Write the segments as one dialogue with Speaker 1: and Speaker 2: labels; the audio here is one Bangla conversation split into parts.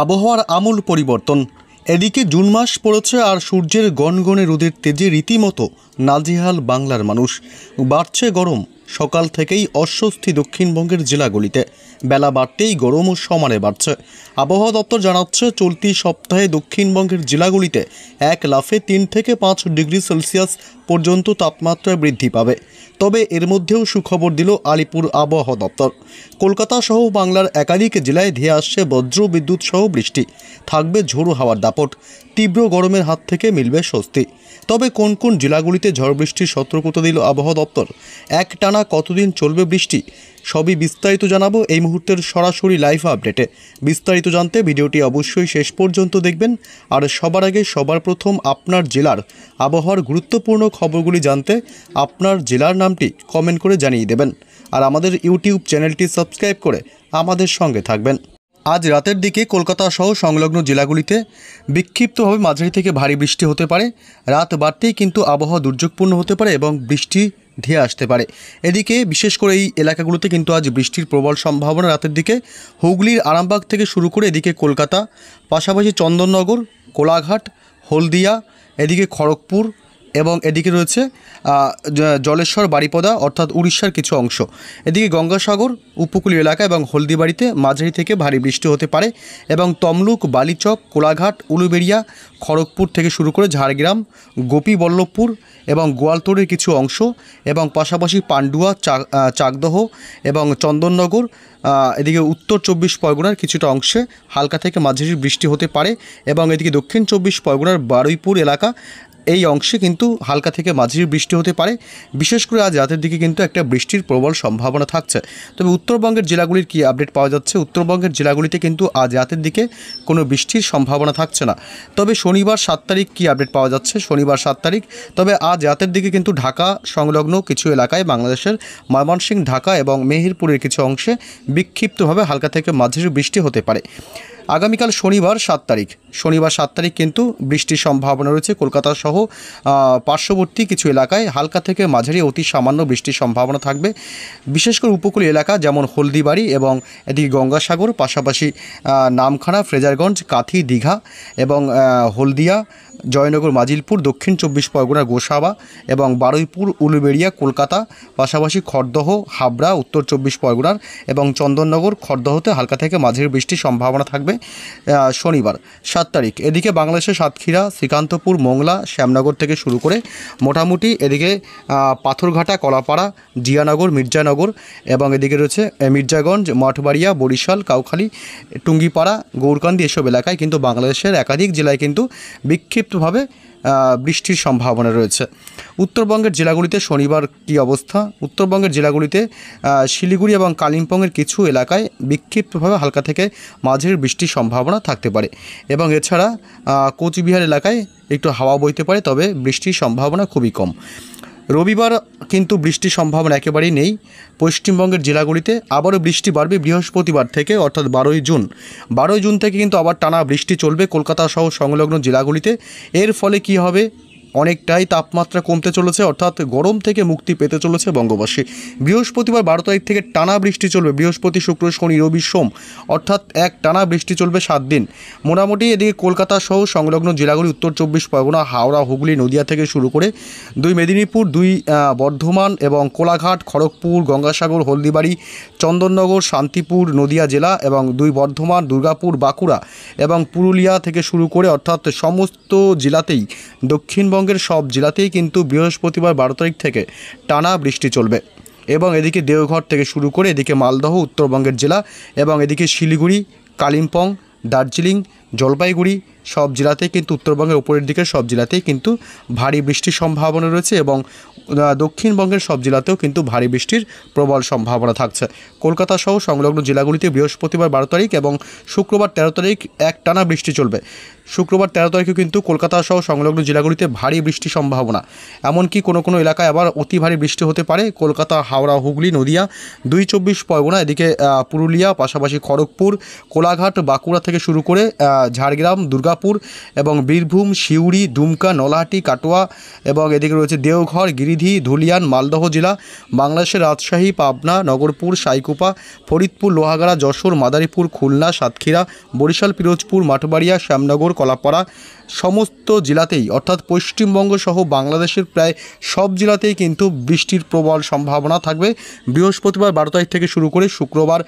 Speaker 1: আবহাওয়ার আমূল পরিবর্তন। এদিকে জুন মাস পড়েছে আর সূর্যের গনগনে রোদের তেজে রীতিমতো নাজেহাল বাংলার মানুষ। বাড়ছে গরম, সকাল থেকেই অস্বস্তি দক্ষিণবঙ্গের জেলাগুলিতে। বেলা বাড়তেই গরমও সমানে বাড়ছে। আবহাওয়া দপ্তর জানাচ্ছে, চলতি সপ্তাহে দক্ষিণবঙ্গের জেলাগুলিতে এক লাফে 3 থেকে 5 ডিগ্রি সেলসিয়াস পর্যন্ত তাপমাত্রা বৃদ্ধি পাবে। তবে এর মধ্যেও সুখবর দিল আলিপুর আবহাওয়া দপ্তর। কলকাতা সহ বাংলার একাধিক জেলায় ধেয়ে আসছে বজ্র বিদ্যুৎ সহ বৃষ্টি। থাকবে ঝোড়ো হাওয়ার দাপট। তীব্র গরমের হাত থেকে মিলবে স্বস্তি। তবে কোন কোন জেলাগুলিতে ঝড় বৃষ্টির সতর্কতা দিল আবহাওয়া দপ্তর, একটানা কতদিন চলবে বৃষ্টি, সবই বিস্তারিত জানাবো এই মুহূর্তের সরাসরি লাইভ আপডেটে। বিস্তারিত জানতে ভিডিওটি অবশ্যই শেষ পর্যন্ত দেখবেন। আর সবার আগে সবার প্রথম আপনার জেলার আবহাওয়ার গুরুত্বপূর্ণ খবরগুলি জানতে আপনার জেলার নামটি কমেন্ট করে জানিয়ে দেবেন। আর আমাদের ইউটিউব চ্যানেলটি সাবস্ক্রাইব করে আমাদের সঙ্গে থাকবেন। আজ রাতের দিকে কলকাতা সহ সংলগ্ন জেলাগুলিতে বিক্ষিপ্তভাবে মাঝারি থেকে ভারী বৃষ্টি হতে পারে। রাত বাড়তেই কিন্তু আবহাওয়া দুর্যোগপূর্ণ হতে পারে এবং বৃষ্টি ধেয়ে আসতে পারে। এদিকে বিশেষ করে এই এলাকাগুলোতে কিন্তু আজ বৃষ্টির প্রবল সম্ভাবনা। রাতের দিকে হুগলির আরামবাগ থেকে শুরু করে এদিকে কলকাতা, পাশাপাশি চন্দননগর, কোলাঘাট, হলদিয়া, এদিকে খড়গপুর এবং এদিকে রয়েছে জলেশ্বর, বারিপদা অর্থাৎ উড়িষ্যার কিছু অংশ। এদিকে গঙ্গাসাগর উপকূলীয় এলাকা এবং হলদিবাড়িতে মাঝারি থেকে ভারী বৃষ্টি হতে পারে এবং তমলুক, বালিচক, কোলাঘাট, উলুবেড়িয়া, খড়গপুর থেকে শুরু করে ঝাড়গ্রাম, গোপীবল্লভপুর এবং গোয়ালতোড়ের কিছু অংশ এবং পাশাপাশি পান্ডুয়া, চাকদহ এবং চন্দননগর, এদিকে উত্তর 24 পরগনার কিছুটা অংশে হালকা থেকে মাঝারি বৃষ্টি হতে পারে এবং এদিকে দক্ষিণ 24 পরগনার বারুইপুর এলাকা, এই অংশে কিন্তু হালকা থেকে মাঝারি বৃষ্টি হতে পারে। বিশেষ করে আজ রাতের দিকে কিন্তু একটা বৃষ্টির প্রবল সম্ভাবনা থাকছে। তবে উত্তরবঙ্গের জেলাগুলির কী আপডেট পাওয়া যাচ্ছে, উত্তরবঙ্গের জেলাগুলিতে কিন্তু আজ রাতের দিকে কোনো বৃষ্টির সম্ভাবনা থাকছে না। তবে শনিবার 7 তারিখ কী আপডেট পাওয়া যাচ্ছে, শনিবার 7 তারিখ, তবে আজ রাতের দিকে কিন্তু ঢাকা সংলগ্ন কিছু এলাকায়, বাংলাদেশের ময়মনসিংহ, ঢাকা এবং মেহেরপুরের কিছু অংশে বিক্ষিপ্তভাবে হালকা থেকে মাঝারি বৃষ্টি হতে পারে। আগামীকাল শনিবার 7 তারিখ, শনিবার 7 তারিখ কিন্তু বৃষ্টির সম্ভাবনা রয়েছে। কলকাতা সহ পার্শ্ববর্তী কিছু এলাকায় হালকা থেকে মাঝারি অতি সামান্য বৃষ্টির সম্ভাবনা থাকবে। বিশেষ করে উপকূলীয় এলাকা যেমন হলদিবাড়ি এবং এদিকে গঙ্গাসাগর, পাশাপাশি নামখানা, ফ্রেজারগঞ্জ, কাথি, দীঘা এবং হলদিয়া, জয়নগর, মাজিলপুর, দক্ষিণ 24 পরগনার গোসাবা এবং বারুইপুর, উলুবেড়িয়া, কলকাতা, পাশাপাশি খড়দহ, হাবড়া, উত্তর 24 পরগনার এবং চন্দননগর, খড়দহতে হালকা থেকে মাঝারি বৃষ্টির সম্ভাবনা থাকবে শনিবার 7 তারিখ। এদিকে বাংলাদেশের সাতক্ষীরা, শ্রীকান্তপুর, মোংলা, শ্যামনগর থেকে শুরু করে মোটামুটি এদিকে পাথরঘাটা, কলাপাড়া, জিয়ানগর, মির্জানগর এবং এদিকে রয়েছে মির্জাগঞ্জ, মঠবাড়িয়া, বরিশাল, কাউখালী, টুঙ্গিপাড়া, গৌরকান্দি, এসব এলাকায় কিন্তু বাংলাদেশের একাধিক জেলায় কিন্তু বিক্ষিপ্তভাবে বৃষ্টির সম্ভাবনা রয়েছে। উত্তরবঙ্গের জেলাগুলিতে শনিবার কী অবস্থা, উত্তরবঙ্গের জেলাগুলিতে শিলিগুড়ি এবং কালিম্পংয়ের কিছু এলাকায় বিক্ষিপ্তভাবে হালকা থেকে মাঝারি বৃষ্টির সম্ভাবনা থাকতে পারে এবং এছাড়া কোচবিহার এলাকায় একটু হাওয়া বইতে পারে, তবে বৃষ্টির সম্ভাবনা খুবই কম। রবিবার কিন্তু বৃষ্টির সম্ভাবনা একেবারেই নেই। পশ্চিমবঙ্গের জেলাগুলিতে আবারও বৃষ্টি বাড়বে বৃহস্পতিবার থেকে, অর্থাৎ 12ই জুন। 12ই জুন থেকে কিন্তু আবার টানা বৃষ্টি চলবে কলকাতা সহ সংলগ্ন জেলাগুলিতে। এর ফলে কি হবে, অনেকটাই তাপমাত্রা কমতে চলেছে, অর্থাৎ গরম থেকে মুক্তি পেতে চলেছে বঙ্গবাসী। বৃহস্পতিবার 12 তারিখ থেকে টানা বৃষ্টি চলবে, বৃহস্পতি, শুক্র, শনি, রবি, সোম, অর্থাৎ এক টানা বৃষ্টি চলবে 7 দিন। মোটামুটি এদিকে কলকাতা সহ সংলগ্ন জেলাগুলি, উত্তর 24 পরগনা, হাওড়া, হুগলি, নদিয়া থেকে শুরু করে 2 মেদিনীপুর, 2 বর্ধমান এবং কোলাঘাট, খড়গপুর, গঙ্গাসাগর, হলদিবাড়ি, চন্দননগর, শান্তিপুর, নদিয়া জেলা এবং 2 বর্ধমান, দুর্গাপুর, বাঁকুড়া এবং পুরুলিয়া থেকে শুরু করে অর্থাৎ সমস্ত জেলাতেই, দক্ষিণবঙ্গের সব জেলাতেই কিন্তু বৃহস্পতিবার 12 তারিখ থেকে টানা বৃষ্টি চলবে এবং এদিকে দেওঘর থেকে শুরু করে এদিকে মালদহ, উত্তরবঙ্গের জেলা এবং এদিকে শিলিগুড়ি, কালিম্পং, দার্জিলিং, জলপাইগুড়ি, সব জেলাতেই কিন্তু উত্তরবঙ্গের উপরের দিকে সব জেলাতেই কিন্তু ভারী বৃষ্টির সম্ভাবনা রয়েছে এবং দক্ষিণবঙ্গের সব জেলাতেও কিন্তু ভারী বৃষ্টির প্রবল সম্ভাবনা থাকছে। কলকাতা সহ সংলগ্ন জেলাগুলিতে বৃহস্পতিবার 12 তারিখ এবং শুক্রবার 13 তারিখ এক টানা বৃষ্টি চলবে। শুক্রবার 13 তারিখে কিন্তু কলকাতা সহ সংলগ্ন জেলাগুলিতে ভারী বৃষ্টির সম্ভাবনা। এমনকি কোনো কোনো এলাকায় আবার অতি ভারী বৃষ্টি হতে পারে। কলকাতা, হাওড়া, হুগলি, নদিয়া, 24 পরগনা, এদিকে পুরুলিয়া, পাশাপাশি খড়গপুর, কোলাঘাট, বাঁকুড়া থেকে শুরু করে ঝাড়গ্রাম, দুর্গাপুর এবং বীরভূম, সিউড়ি, দুমকা, নলহাটি, কাটোয়া এবং এদিকে রয়েছে দেওঘর, গিরিধি, ধুলিয়ান, মালদহ জেলা, বাংলাদেশের রাজশাহী, পাবনা, নগরপুর, সাইকুপা, ফরিদপুর, লোহাগাড়া, যশোর, মাদারীপুর, খুলনা, সাতক্ষীরা, বরিশাল, পিরোজপুর, মাঠবাড়িয়া, শ্যামনগর, কলাপাড়া সমস্ত জেলাতেই অর্থাৎ পশ্চিমবঙ্গ সহ বাংলাদেশের প্রায় সব জেলাতেই কিন্তু বৃষ্টির প্রবল সম্ভাবনা থাকবে। বৃহস্পতিবার 12 তারিখ থেকে শুরু করে শুক্রবার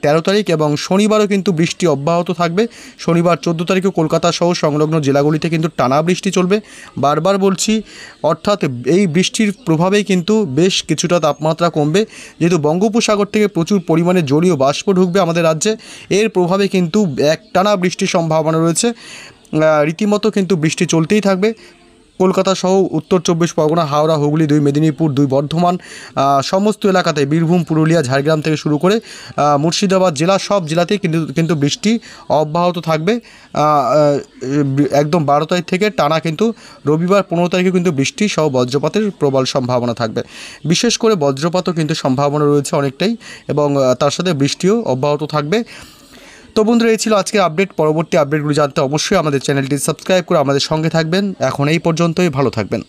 Speaker 1: 13 তারিখ এবং শনিবারও কিন্তু বৃষ্টি অব্যাহত থাকবে। শনিবার 14 তারিখে কলকাতা সহ সংলগ্ন জেলাগুলিতে কিন্তু টানা বৃষ্টি চলবে। বারবার বলছি, অর্থাৎ এই বৃষ্টির প্রভাবেই কিন্তু বেশ কিছুটা তাপমাত্রা কমবে, যেহেতু বঙ্গোপসাগর থেকে প্রচুর পরিমাণে জলীয় বাষ্প ঢুকবে আমাদের রাজ্যে। এর প্রভাবে কিন্তু একটানা বৃষ্টির সম্ভাবনা রয়েছে। রীতিমতো কিন্তু বৃষ্টি চলতেই থাকবে। কলকাতা সহ উত্তর 24 পরগনা, হাওড়া, হুগলি, 2 মেদিনীপুর, 2 বর্ধমান, সমস্ত এলাকাতে, বীরভূম, পুরুলিয়া, ঝাড়গ্রাম থেকে শুরু করে মুর্শিদাবাদ জেলা, সব জেলাতেই কিন্তু বৃষ্টি অব্যাহত থাকবে। একদম 12 তারিখ থেকে টানা কিন্তু রবিবার 15 তারিখে কিন্তু বৃষ্টি সহ বজ্রপাতের প্রবল সম্ভাবনা থাকবে। বিশেষ করে বজ্রপাতও কিন্তু সম্ভাবনা রয়েছে অনেকটাই এবং তার সাথে বৃষ্টিও অব্যাহত থাকবে। তো বন্ধুরা, এই ছিল আজকের আপডেট। পরবর্তী আপডেটগুলি জানতে অবশ্যই আমাদের চ্যানেলটি সাবস্ক্রাইব করে আমাদের সঙ্গে থাকবেন। এখন এই পর্যন্তই, ভালো থাকবেন।